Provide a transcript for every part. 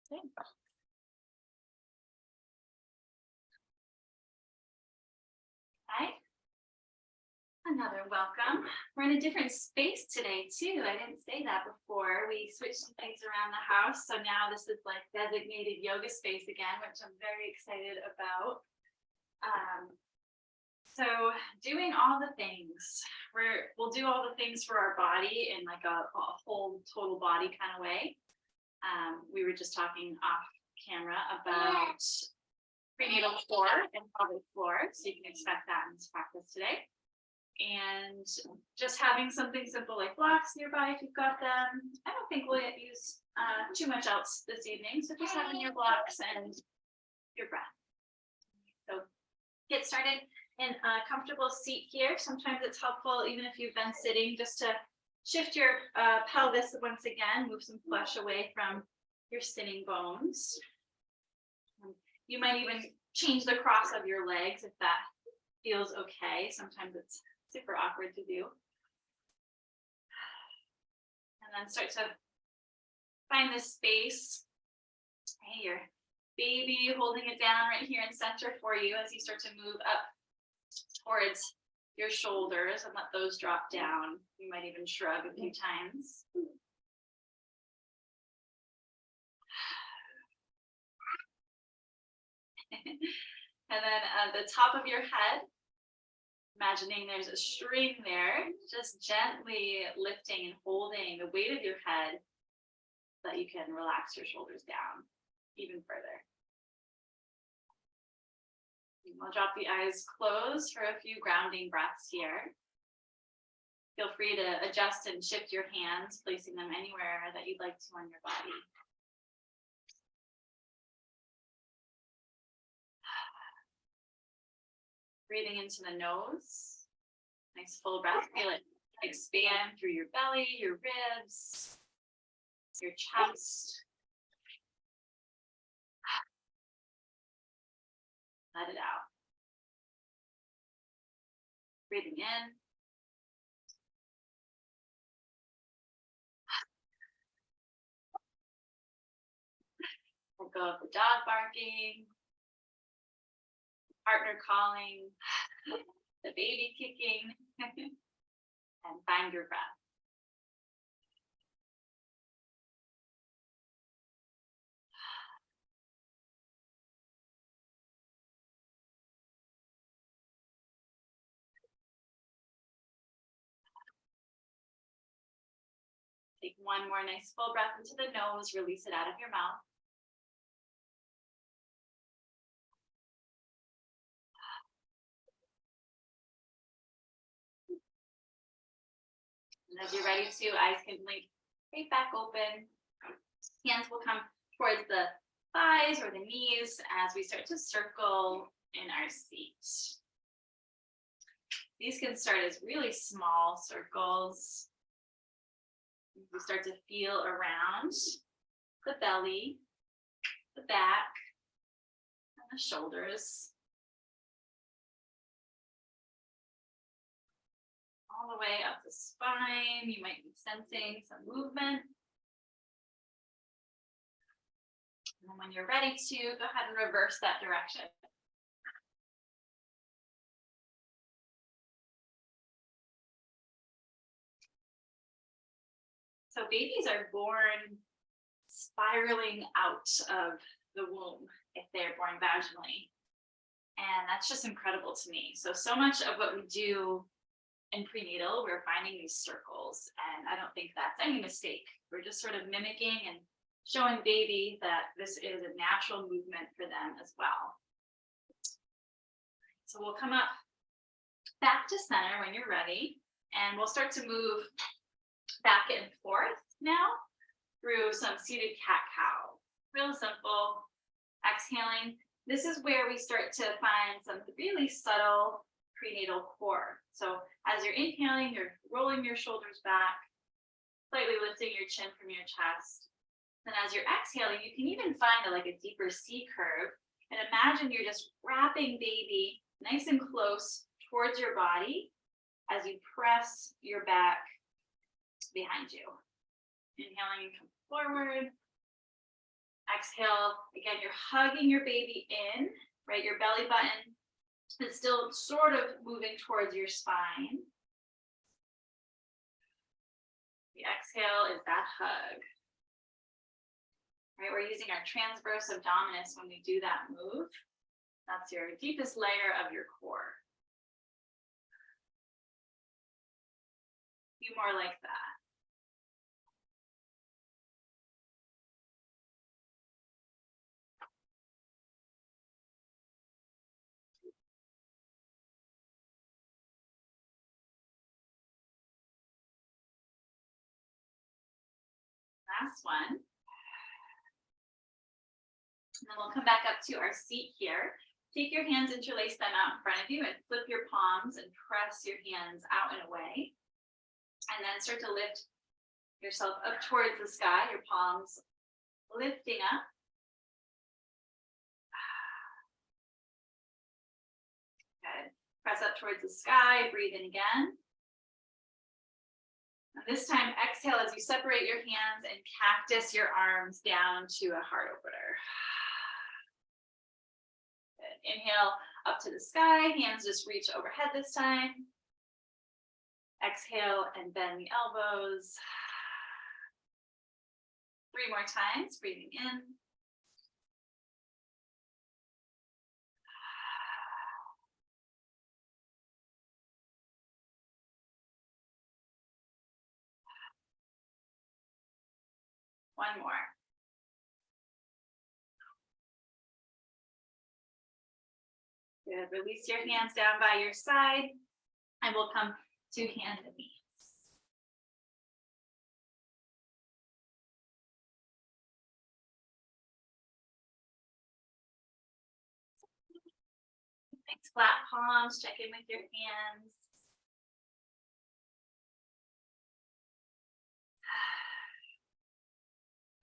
Okay. Hi, another welcome. We're in a different space today too. I didn't say that before. We switched some things around the house. So now this is like designated yoga space again, which I'm very excited about. So doing all the things, we'll do all the things for our body in like a whole total body kind of way. We were just talking off camera about prenatal core and pelvic floor, so you can expect that in this practice today. And just having something simple like blocks nearby if you've got them. I don't think we'll use too much else this evening, so just having your blocks and your breath. So get started in a comfortable seat here. Sometimes it's helpful, even if you've been sitting, just to shift your pelvis once again, move some flesh away from your sitting bones. You might even change the cross of your legs if that feels okay. Sometimes it's super awkward to do. And then start to find this space. Hey, your baby holding it down right here in center for you as you start to move up towards your shoulders and let those drop down. You might even shrug a few times. And then at the top of your head, imagining there's a string there, just gently lifting and holding the weight of your head so that you can relax your shoulders down even further. And we'll drop the eyes closed for a few grounding breaths here. Feel free to adjust and shift your hands, placing them anywhere that you'd like to on your body. Breathing into the nose. Nice full breath. Feel it expand through your belly, your ribs, your chest. Let it out. Breathing in. Let go of the dog barking, partner calling, the baby kicking, and find your breath. Take one more nice full breath into the nose, release it out of your mouth. And as you're ready to, eyes can blink right back open. Hands will come towards the thighs or the knees as we start to circle in our seat. These can start as really small circles. We start to feel around the belly, the back, and the shoulders. All the way up the spine. You might be sensing some movement. And when you're ready to, go ahead and reverse that direction. So babies are born spiraling out of the womb if they're born vaginally. And that's just incredible to me. So much of what we do in prenatal, we're finding these circles. And I don't think that's any mistake. We're just sort of mimicking and showing baby that this is a natural movement for them as well. So we'll come up back to center when you're ready. And we'll start to move back and forth now through some seated cat-cow. Real simple. Exhaling. This is where we start to find some really subtle prenatal core. So as you're inhaling, you're rolling your shoulders back, slightly lifting your chin from your chest. And as you're exhaling, you can even find like a deeper C curve. And imagine you're just wrapping baby nice and close towards your body as you press your back behind you. Inhaling and come forward. Exhale, again, you're hugging your baby in, right? Your belly button is still sort of moving towards your spine. The exhale is that hug. Right, we're using our transverse abdominis when we do that move. That's your deepest layer of your core. A few more like that. Last one. And then we'll come back up to our seat here. Take your hands, interlace them out in front of you, and flip your palms and press your hands out and away. And then start to lift yourself up towards the sky, your palms lifting up. Good. Press up towards the sky, breathe in again. And this time, exhale as you separate your hands and cactus your arms down to a heart opener. Good. Inhale up to the sky, hands just reach overhead this time. Exhale and bend the elbows. 3 more times, breathing in. One more. Good. Release your hands down by your side, and we'll come to hands and knees. Nice flat palms, check in with your hands.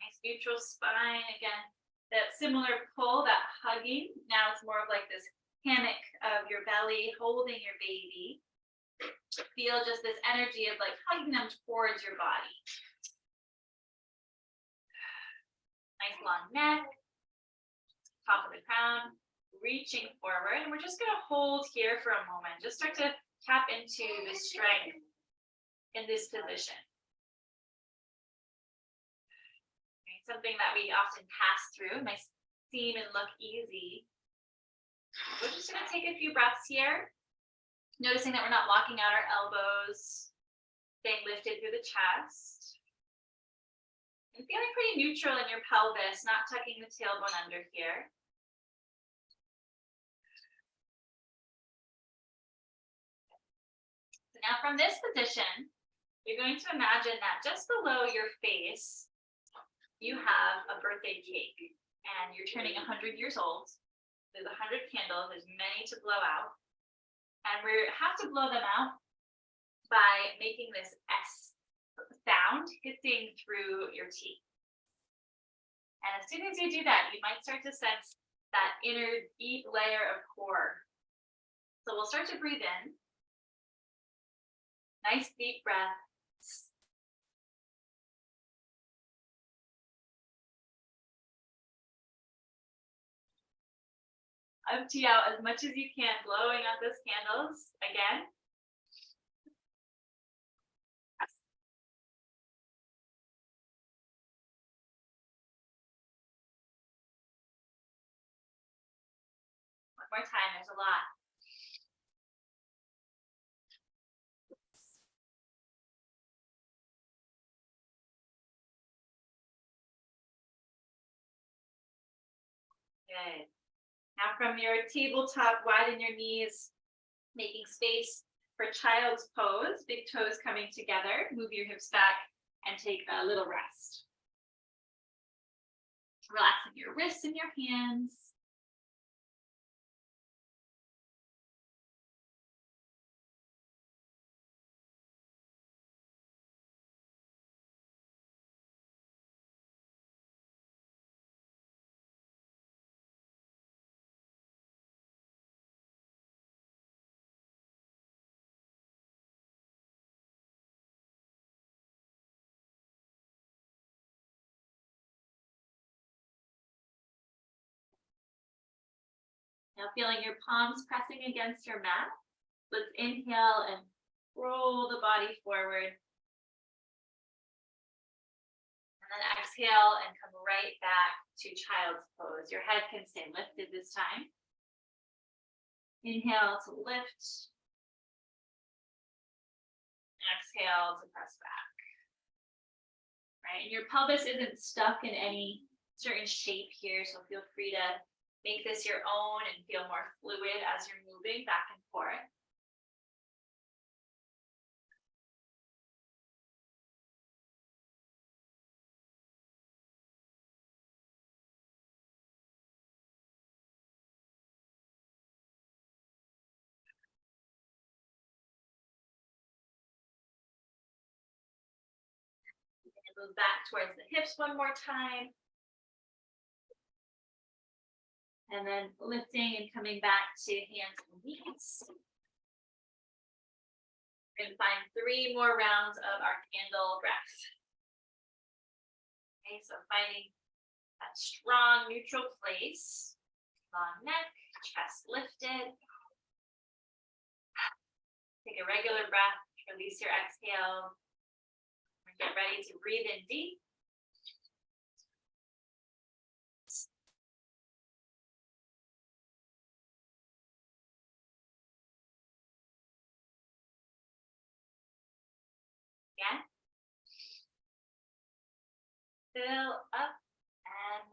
Nice neutral spine. Again, that similar pull, that hugging. Now it's more of like this hammock of your belly holding your baby. Feel just this energy of like hugging them towards your body. Nice long neck, top of the crown, reaching forward. And we're just going to hold here for a moment. Just start to tap into the strength in this position. Something that we often pass through, might seem and look easy. We're just going to take a few breaths here, noticing that we're not locking out our elbows, staying lifted through the chest, and feeling pretty neutral in your pelvis, not tucking the tailbone under here. So now from this position, you're going to imagine that just below your face, you have a birthday cake, and you're turning 100 years old. There's 100 candles, there's many to blow out. And we have to blow them out by making this S sound hissing through your teeth. And as soon as you do that, you might start to sense that inner deep layer of core. So we'll start to breathe in. Nice deep breath. Empty out as much as you can, blowing out those candles again. One more time, there's a lot. Good. Now from your tabletop, widen your knees, making space for child's pose, big toes coming together. Move your hips back and take a little rest. Relaxing your wrists and your hands. Now feeling your palms pressing against your mat. Let's inhale and roll the body forward. And then exhale and come right back to child's pose. Your head can stay lifted this time. Inhale to lift. Exhale to press back. Right, and your pelvis isn't stuck in any certain shape here, so feel free to make this your own and feel more fluid as you're moving back and forth. And move back towards the hips one more time. And then lifting and coming back to hands and knees. We're going to find 3 more rounds of our candle breath. Okay, so finding that strong neutral place. Long neck, chest lifted. Take a regular breath, release your exhale. Get ready to breathe in deep. Again. Fill up and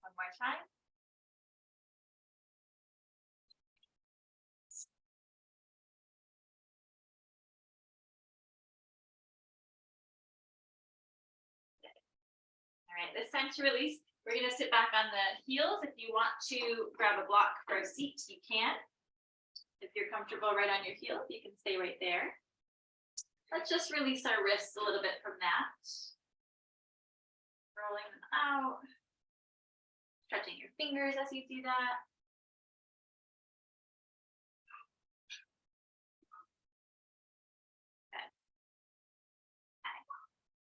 one more time. All right, this time to release. We're going to sit back on the heels. If you want to grab a block for a seat, you can. If you're comfortable right on your heels, you can stay right there. Let's just release our wrists a little bit from that. Rolling them out. Stretching your fingers as you do that.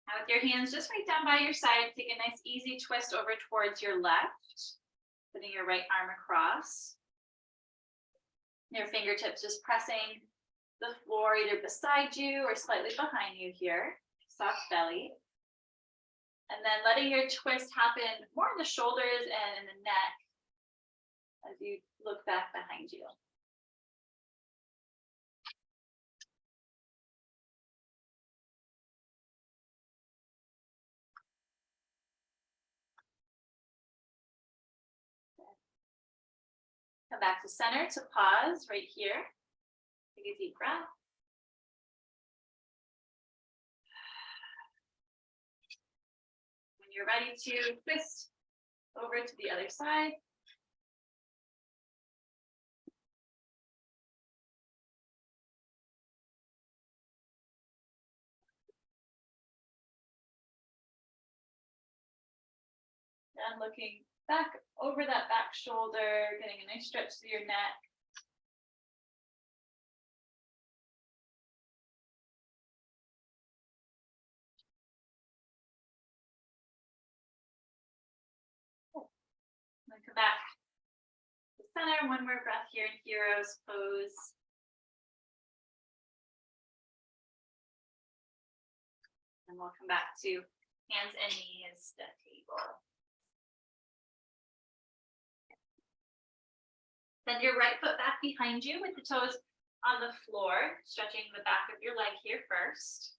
Now with your hands just right down by your side, take a nice easy twist over towards your left, putting your right arm across. Your fingertips just pressing the floor either beside you or slightly behind you here, soft belly. And then letting your twist happen more in the shoulders and in the neck as you look back behind you. Come back to center to pause right here. Take a deep breath. When you're ready to twist over to the other side. And looking back over that back shoulder, getting a nice stretch through your neck. And then come back to center. One more breath here in Hero's Pose. And we'll come back to hands and knees, the table. Send your right foot back behind you with the toes on the floor, stretching the back of your leg here first.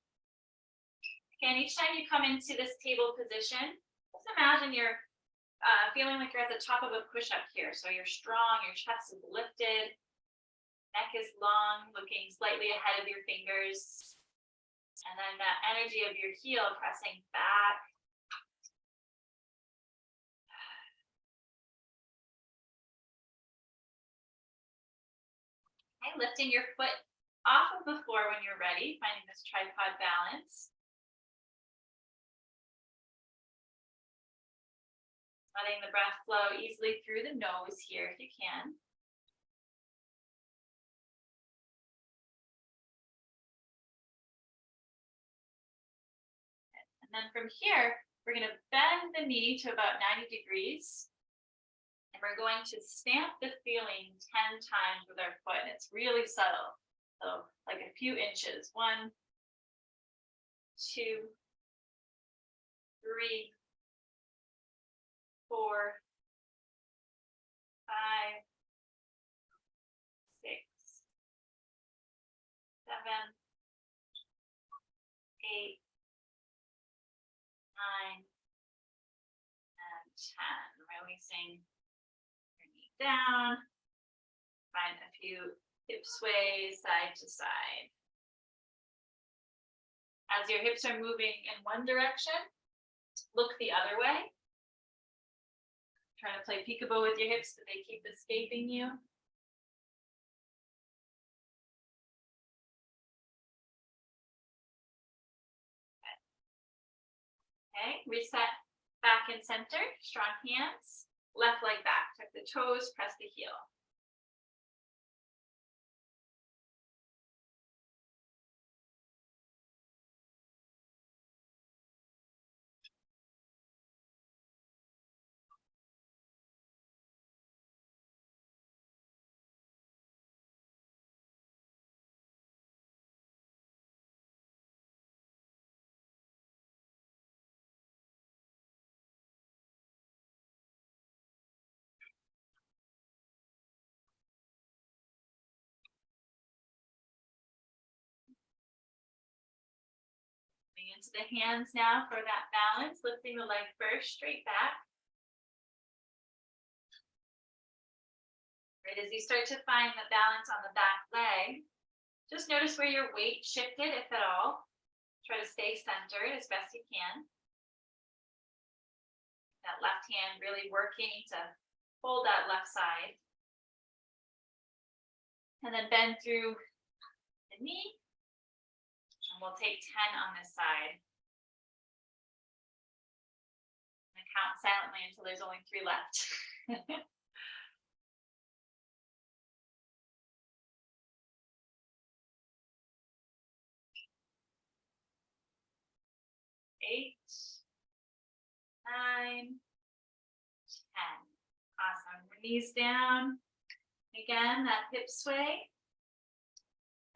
And each time you come into this table position, just imagine you're feeling like you're at the top of a push-up here. So you're strong, your chest is lifted, neck is long, looking slightly ahead of your fingers. And then that energy of your heel pressing back. Okay, lifting your foot off of the floor when you're ready, finding this tripod balance. Letting the breath flow easily through the nose here if you can. then from here, we're going to bend the knee to about 90 degrees. And we're going to stamp the feeling 10 times with our foot. It's really subtle. So like a few inches. 1, 2, 3, 4, 5, 6, 7, 8, 9, and 10. Releasing your knee down. Find a few hip sways side to side. As your hips are moving in one direction, look the other way. Trying to play peekaboo with your hips, but they keep escaping you. Okay, reset back in center, strong hands, left leg back, tuck the toes, press the heel. Into the hands now for that balance, lifting the leg first, straight back. Right, as you start to find the balance on the back leg, just notice where your weight shifted, if at all. Try to stay centered as best you can. That left hand really working to hold that left side. And then bend through the knee. And we'll take 10 on this side. And count silently until there's only 3 left. 8, 9, 10. Awesome. Knees down. Again, that hip sway.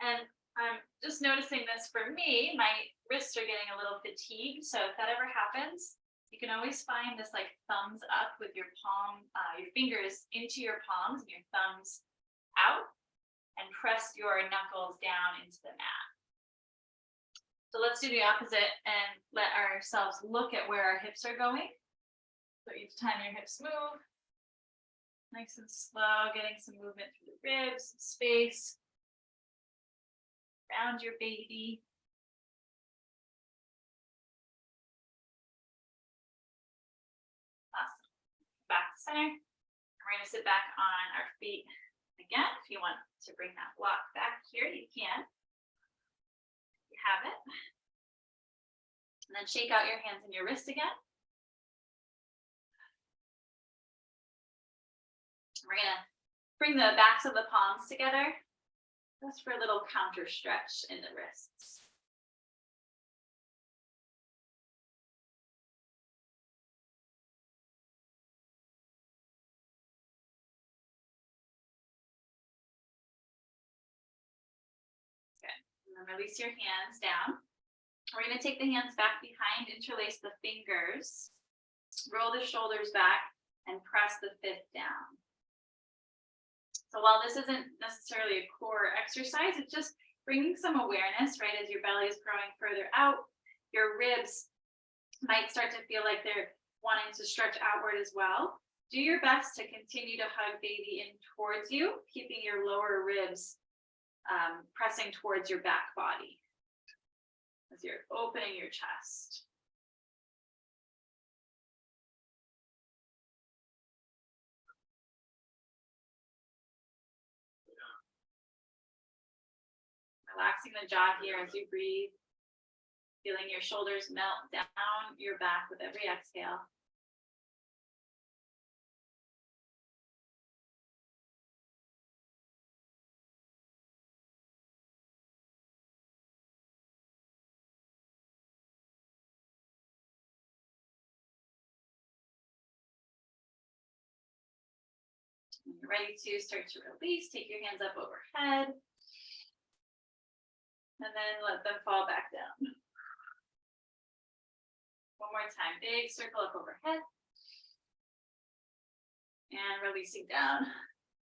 And I'm just noticing this for me, my wrists are getting a little fatigued. So if that ever happens, you can always find this like thumbs up with your palm, your fingers into your palms and your thumbs out, and press your knuckles down into the mat. So let's do the opposite and let ourselves look at where our hips are going. So each time your hips move, nice and slow, getting some movement through the ribs, some space. Round your baby. Awesome. Back to center. We're going to sit back on our feet again. If you want to bring that block back here, you can. You have it. And then shake out your hands and your wrist again. We're going to bring the backs of the palms together. Just for a little counter stretch in the wrists. Good. And then release your hands down. We're going to take the hands back behind, interlace the fingers, roll the shoulders back, and press the fifth down. So while this isn't necessarily a core exercise, it's just bringing some awareness, right? As your belly is growing further out, your ribs might start to feel like they're wanting to stretch outward as well. Do your best to continue to hug baby in towards you, keeping your lower ribs pressing towards your back body as you're opening your chest. Relaxing the jaw here as you breathe, feeling your shoulders melt down your back with every exhale. When you're ready to start to release, take your hands up overhead. And then let them fall back down. One more time, big circle up overhead. And releasing down.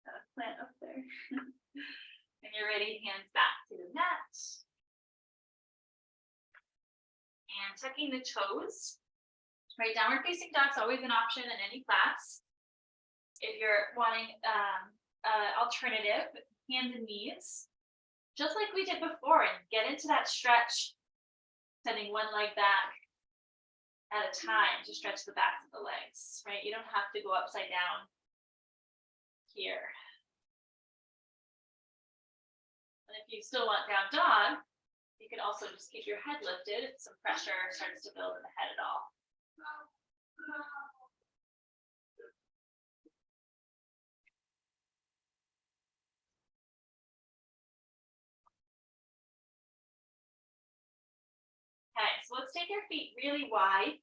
Got a plant up there. When you're ready, hands back to the mat. And tucking the toes. Right, downward facing dog's always an option in any class. If you're wanting alternative, hands and knees, just like we did before, and get into that stretch, sending one leg back at a time to stretch the backs of the legs, right? You don't have to go upside down here. And if you still want down dog, you can also just keep your head lifted if some pressure starts to build in the head at all. Okay, so let's take your feet really wide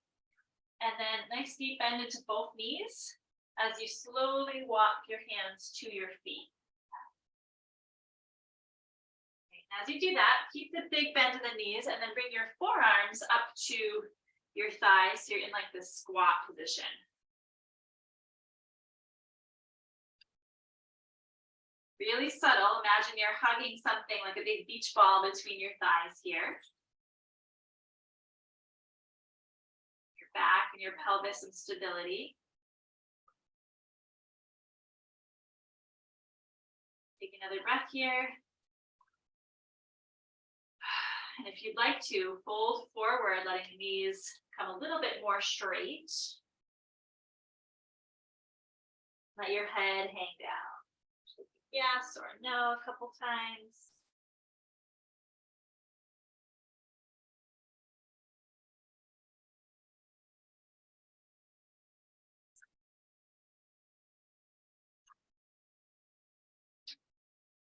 and then nice deep bend into both knees as you slowly walk your hands to your feet. Okay, as you do that, keep the big bend to the knees and then bring your forearms up to your thighs so you're in like this squat position. Really subtle. Imagine you're hugging something like a big beach ball between your thighs here. Your back and your pelvis and stability. Take another breath here. And if you'd like to, fold forward, letting the knees come a little bit more straight. Let your head hang down. Yes or no a couple times.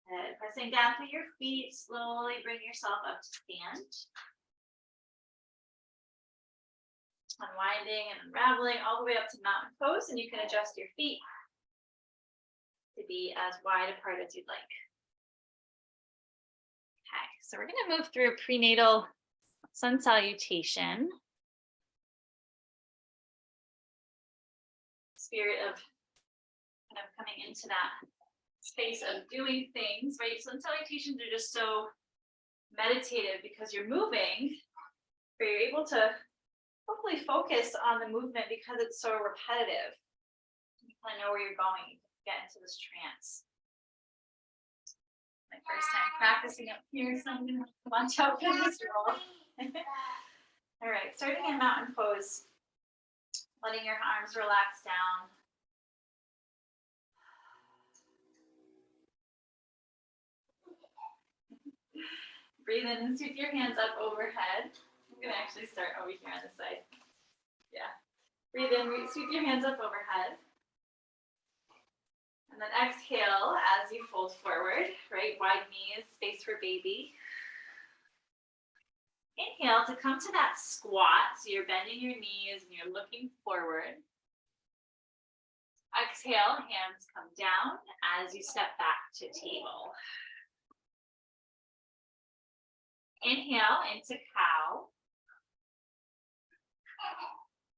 And pressing down through your feet, slowly bring yourself up to stand. Unwinding and unraveling all the way up to mountain pose, and you can adjust your feet to be as wide apart as you'd like. Okay, so we're going to move through a prenatal sun salutation. Spirit of kind of coming into that space of doing things, right? Sun salutations are just so meditative because you're moving, but you're able to hopefully focus on the movement because it's so repetitive. You kind of know where you're going. Get into this trance. My first time practicing up here, so I'm gonna watch out for this roll. All right, starting in mountain pose, letting your arms relax down. Breathe in and sweep your hands up overhead. I'm gonna actually start over here on this side. Yeah. Breathe in, sweep your hands up overhead. And then exhale as you fold forward, right? Wide knees, space for baby. Inhale to come to that squat. So you're bending your knees and you're looking forward. Exhale, hands come down as you step back to table. Inhale into cow.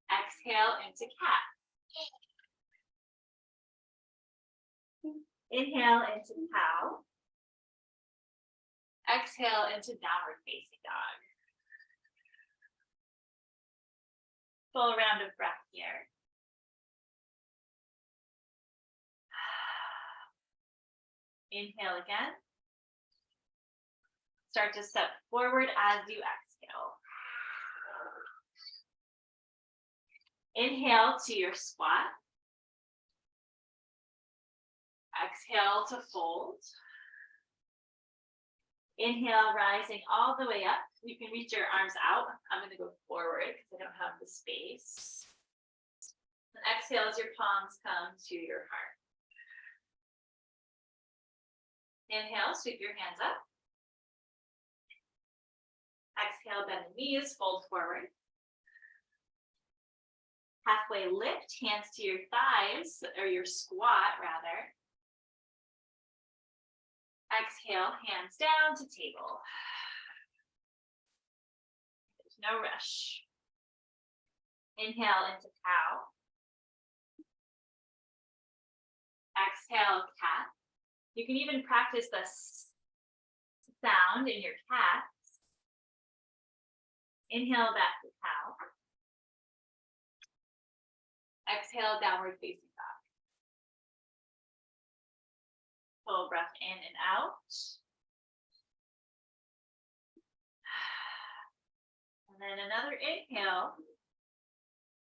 Exhale into cat. Inhale into cow. Exhale into downward facing dog. Full round of breath here. Inhale again. Start to step forward as you exhale. Inhale to your squat. Exhale to fold. Inhale, rising all the way up. You can reach your arms out. I'm going to go forward because I don't have the space. And exhale as your palms come to your heart. Inhale, sweep your hands up. Exhale, bend the knees, fold forward. Halfway lift, hands to your thighs, or your squat rather. Exhale, hands down to table. There's no rush. Inhale into cow. Exhale, cat. You can even practice the sound in your cat. Inhale back to cow. Exhale, downward facing dog. Full breath in and out. And then another inhale.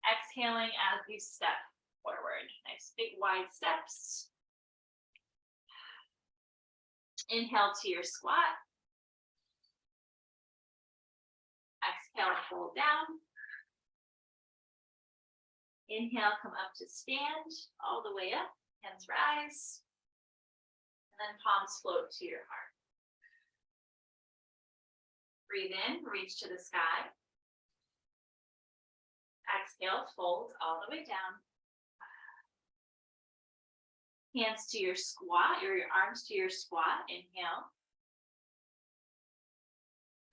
Exhaling as you step forward. Nice big wide steps. Inhale to your squat. Exhale, fold down. Inhale, come up to stand, all the way up, hands rise. And then palms float to your heart. Breathe in, reach to the sky. Exhale, fold all the way down. Hands to your squat, or your arms to your squat. Inhale.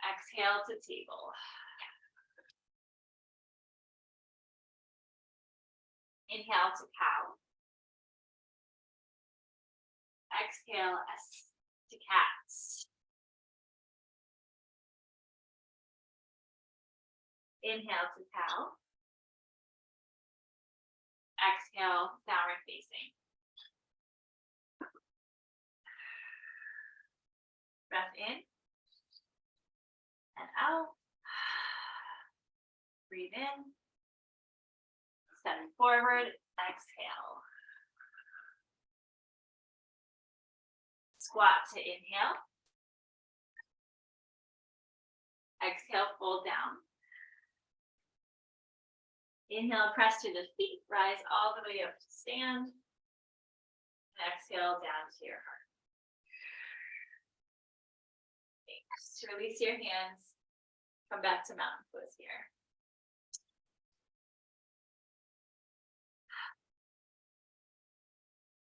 Exhale to table. Inhale to cow. Exhale to cats. Inhale to cow. Exhale, downward facing. Breath in and out. Breathe in. Stepping forward, exhale. Squat to inhale. Exhale, fold down. Inhale, press to the feet, rise all the way up to stand. And exhale down to your heart. Thanks. Release your hands. Come back to mountain pose here.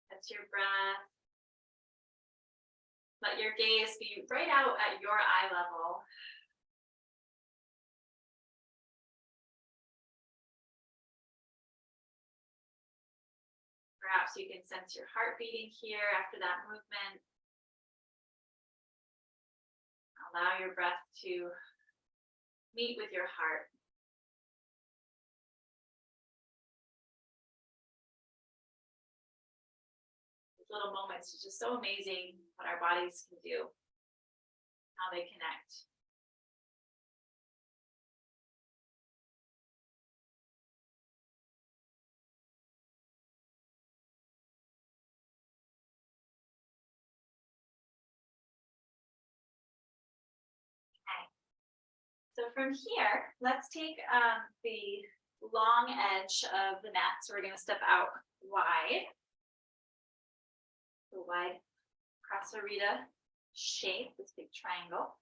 That's your breath. Let your gaze be right out at your eye level. Perhaps you can sense your heart beating here after that movement. Allow your breath to meet with your heart. Little moments, it's just so amazing what our bodies can do, how they connect. Okay. So from here, let's take the long edge of the mat. So we're going to step out wide. The wide Prasarita shape, this big triangle.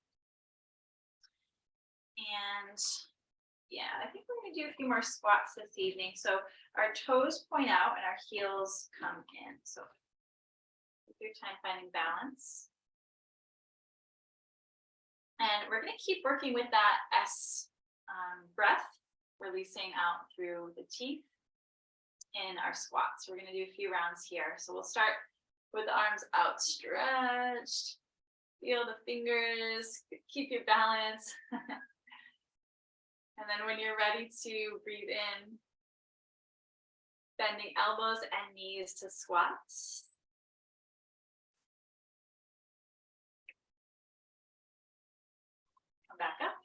And yeah, I think we're going to do a few more squats this evening. So our toes point out and our heels come in. So take your time finding balance. And we're going to keep working with that S breath, releasing out through the teeth in our squats. We're going to do a few rounds here. So we'll start with the arms outstretched. Feel the fingers, keep your balance. And then when you're ready to breathe in, bending elbows and knees to squats. Come back up.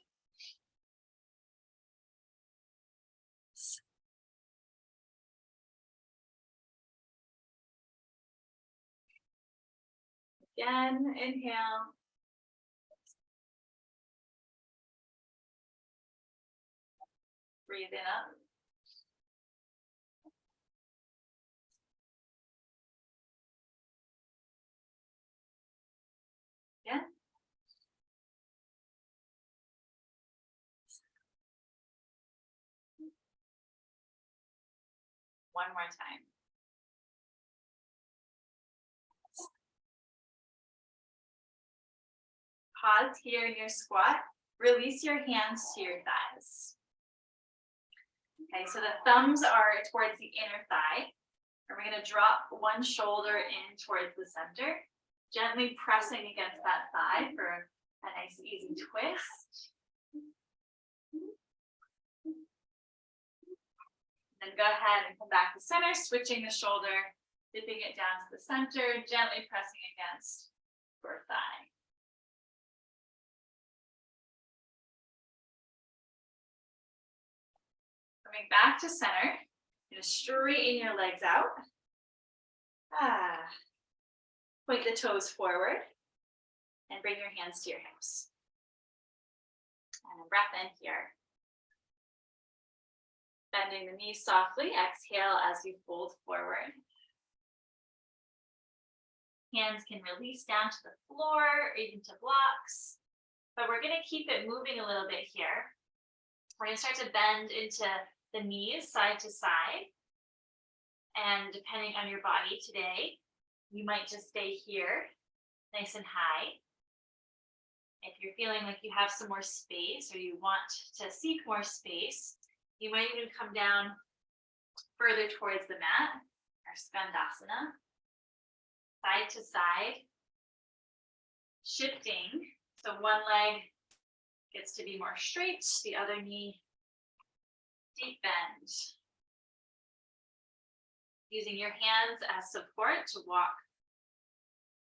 Again, inhale. Breathe in up. Again. One more time. Pause here in your squat. Release your hands to your thighs. Okay, so the thumbs are towards the inner thigh. And we're going to drop one shoulder in towards the center, gently pressing against that thigh for a nice easy twist. Then go ahead and come back to center, switching the shoulder, dipping it down to the center, gently pressing against your thigh. Coming back to center, you're going to straighten your legs out. Point the toes forward and bring your hands to your hips. And then breath in here. Bending the knees softly, exhale as you fold forward. Hands can release down to the floor or even to blocks, but we're going to keep it moving a little bit here. We're going to start to bend into the knees side to side. And depending on your body today, you might just stay here, nice and high. If you're feeling like you have some more space or you want to seek more space, you might even come down further towards the mat, or skandasana, side to side, shifting. So one leg gets to be more straight, the other knee deep bend. Using your hands as support to walk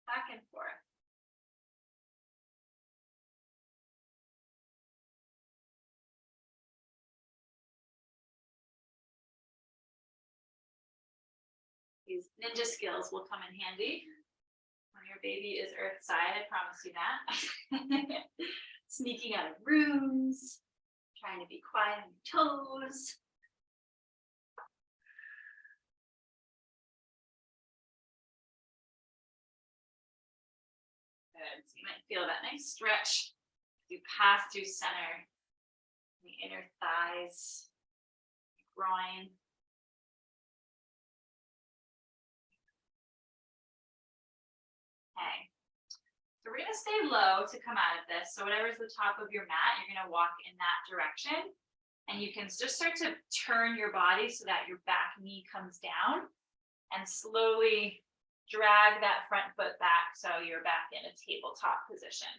back and forth. These ninja skills will come in handy when your baby is earthside, I promise you that. Sneaking out of rooms, trying to be quiet on your toes. Good. So you might feel that nice stretch as you pass through center, the inner thighs, groin. Okay. So we're going to stay low to come out of this. So whatever's the top of your mat, you're going to walk in that direction. And you can just start to turn your body so that your back knee comes down and slowly drag that front foot back so you're back in a tabletop position.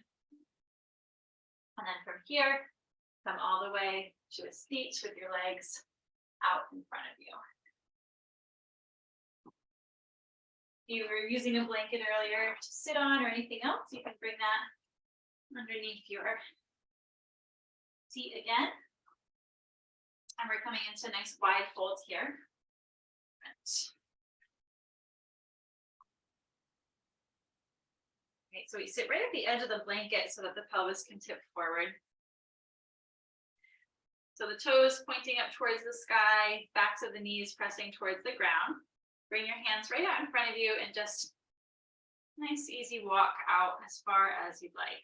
And then from here, come all the way to a seat with your legs out in front of you. If you were using a blanket earlier to sit on or anything else, you can bring that underneath your seat again. And we're coming into nice wide folds here. Okay, so we sit right at the edge of the blanket so that the pelvis can tip forward. So the toes pointing up towards the sky, backs of the knees pressing towards the ground. Bring your hands right out in front of you and just nice easy walk out as far as you'd like.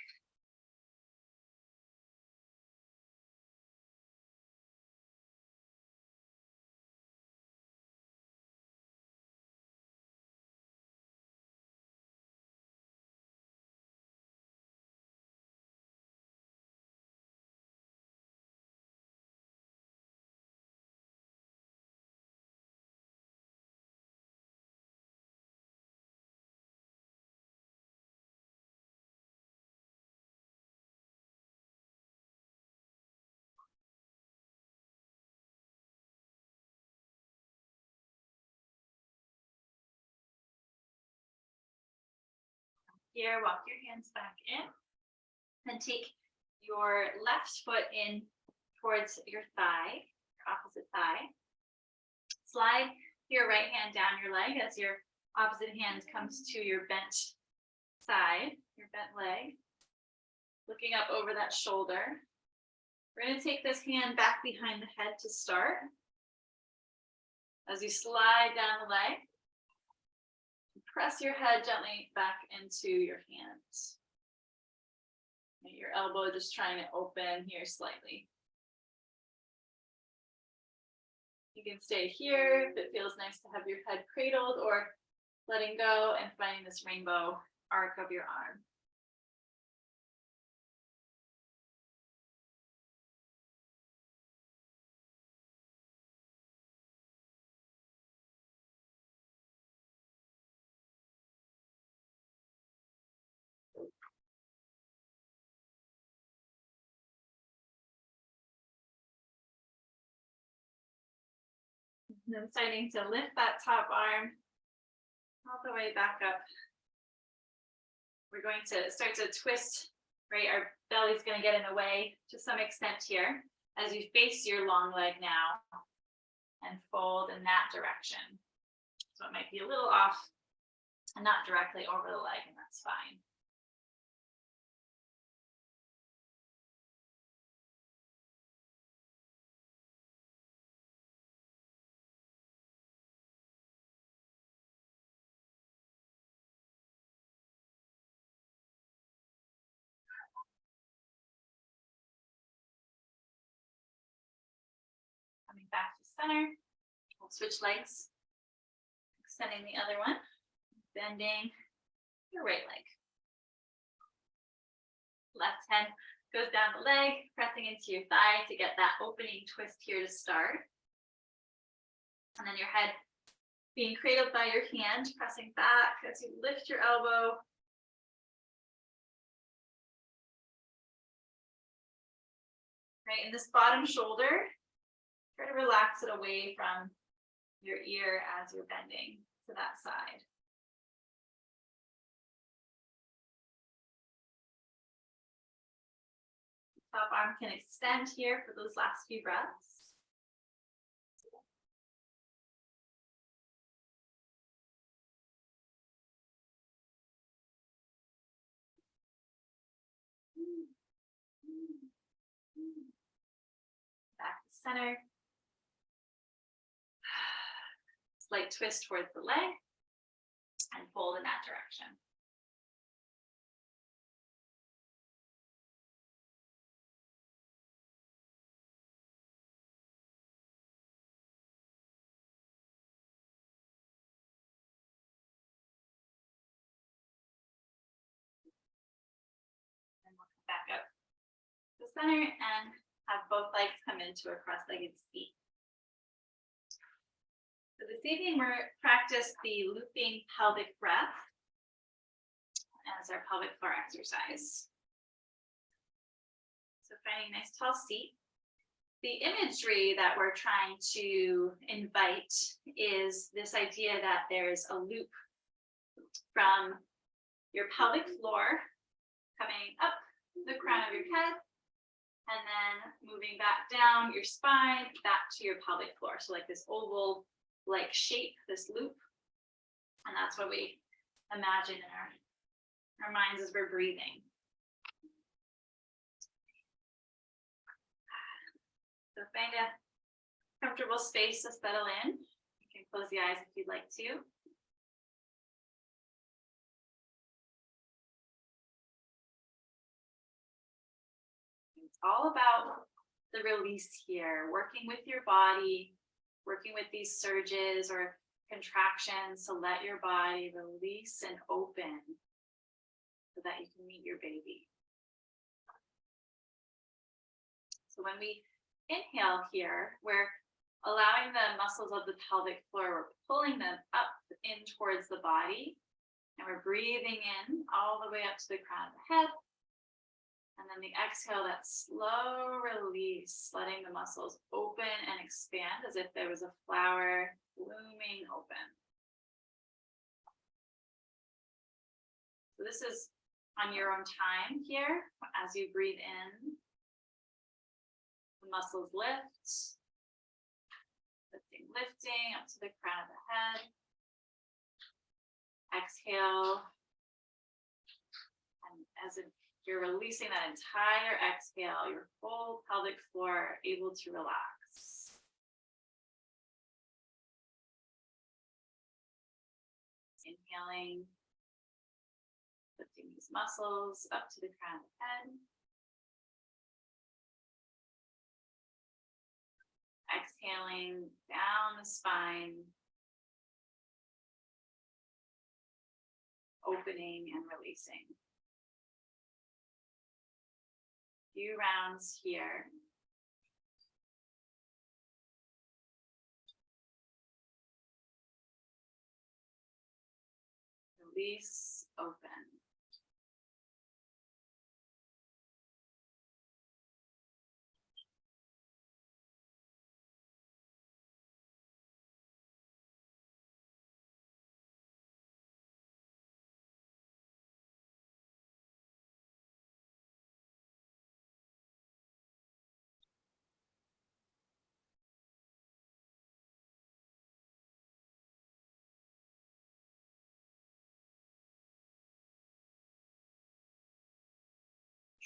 Here, walk your hands back in and take your left foot in towards your thigh, your opposite thigh. Slide your right hand down your leg as your opposite hand comes to your bent side, your bent leg. Looking up over that shoulder. We're going to take this hand back behind the head to start. As you slide down the leg, press your head gently back into your hands. Your elbow just trying to open here slightly. You can stay here if it feels nice to have your head cradled, or letting go and finding this rainbow arc of your arm. And then starting to lift that top arm all the way back up. We're going to start to twist, right? Our belly's going to get in the way to some extent here as you face your long leg now and fold in that direction. So it might be a little off and not directly over the leg, and that's fine. Coming back to center, we'll switch legs, extending the other one, bending your right leg. Left hand goes down the leg, pressing into your thigh to get that opening twist here to start. And then your head being cradled by your hand, pressing back as you lift your elbow. Right, in this bottom shoulder, try to relax it away from your ear as you're bending to that side. Top arm can extend here for those last few breaths. Back to center. Slight twist towards the leg and fold in that direction. And we'll come back up to center and have both legs come into a cross-legged seat. So this evening we're practice the looping pelvic breath as our pelvic floor exercise. So finding a nice tall seat. The imagery that we're trying to invite is this idea that there's a loop from your pelvic floor coming up the crown of your head and then moving back down your spine, back to your pelvic floor. So like this oval like shape, this loop. And that's what we imagine in our minds as we're breathing. So find a comfortable space to settle in. You can close the eyes if you'd like to. It's all about the release here, working with your body, working with these surges or contractions to let your body release and open so that you can meet your baby. So when we inhale here, we're allowing the muscles of the pelvic floor, we're pulling them up in towards the body, and we're breathing in all the way up to the crown of the head. And then the exhale, that slow release, letting the muscles open and expand as if there was a flower blooming open. So this is on your own time here. As you breathe in, the muscles lift, lifting up to the crown of the head. Exhale, and as you're releasing that entire exhale, your whole pelvic floor able to relax. Inhaling, lifting these muscles up to the crown of the head. Exhaling down the spine, opening and releasing. Few rounds here. Release, open.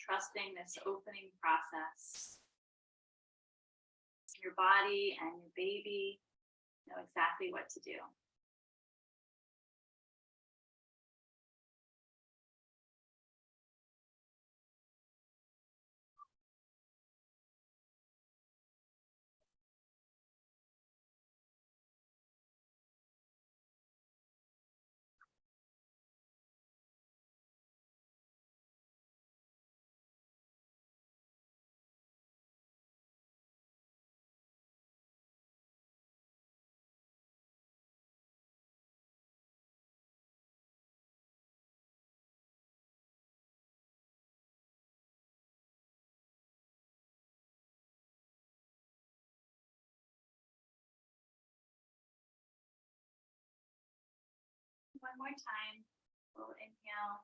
Trusting this opening process. Your body and your baby know exactly what to do. One more time. Full inhale,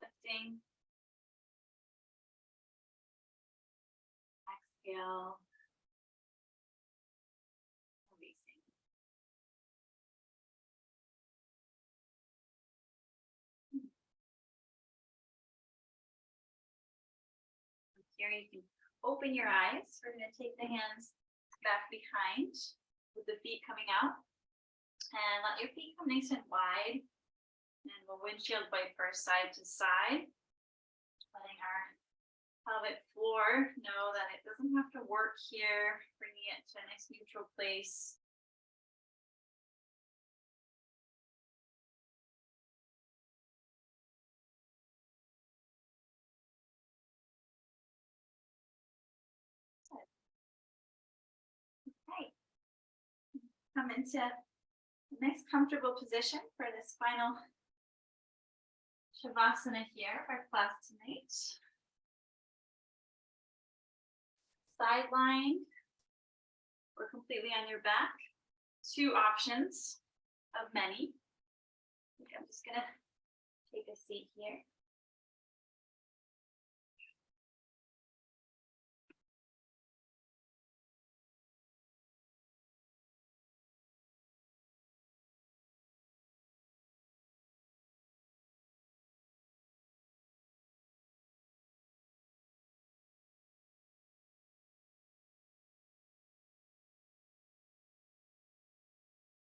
lifting. Exhale, releasing. From here, you can open your eyes. We're going to take the hands back behind with the feet coming out. And let your feet come nice and wide. And we'll windshield wiper side to side. Letting our pelvic floor know that it doesn't have to work here. Bringing it to a nice neutral place. Okay. Come into a nice comfortable position for this final Shavasana here, our class tonight. Side lying or completely on your back. Two options of many. Okay, I'm just gonna take a seat here.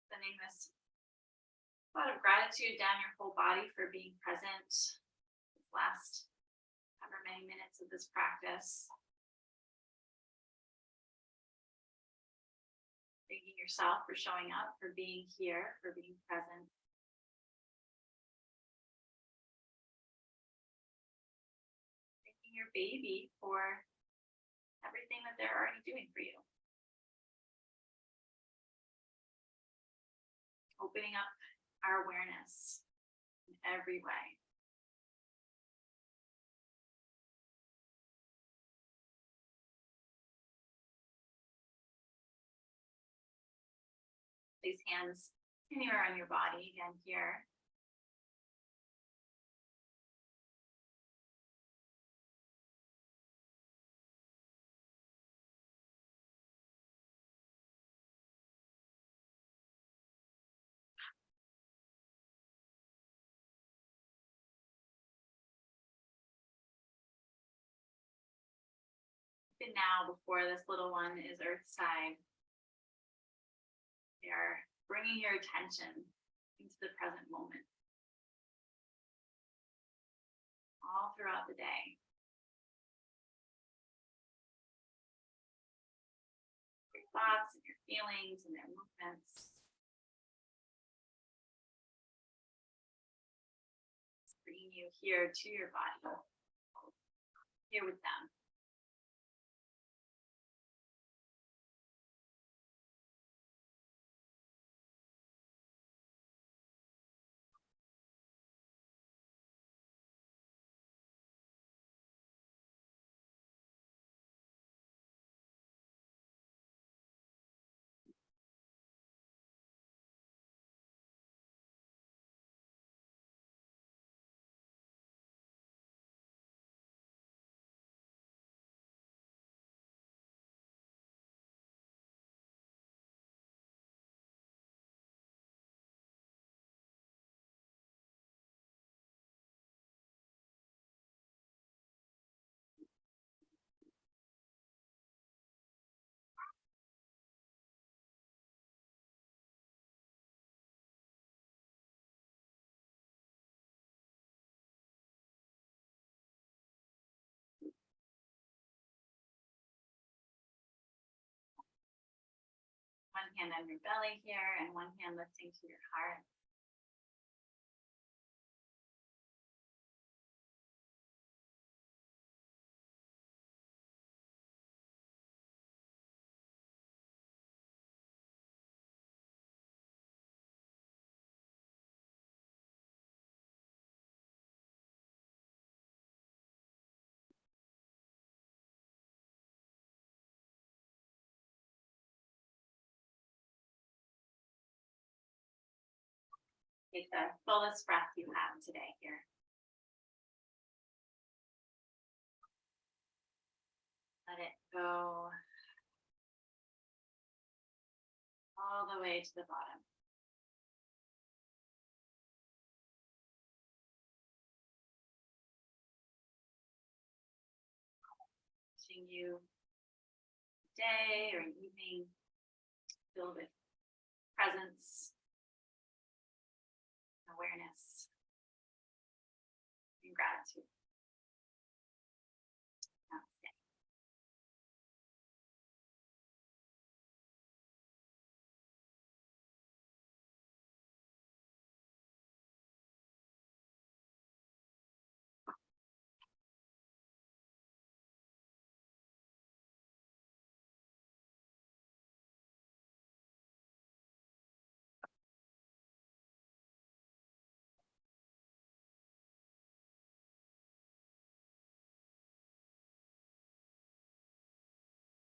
Sending this thought of gratitude down your whole body for being present this last however many minutes of this practice. Thanking yourself for showing up, for being here, for being present. Thanking your baby for everything that they're already doing for you. Opening up our awareness in every way. Place hands anywhere on your body, again here. And now, before this little one is earthside, we are bringing your attention into the present moment. All throughout the day. thoughts and your feelings and their movements. Bringing you here to your body, here with them. One hand on your belly here and one hand lifting to your heart. Take the fullest breath you have today here. Let it go all the way to the bottom. Wishing you a day or an evening filled with presence,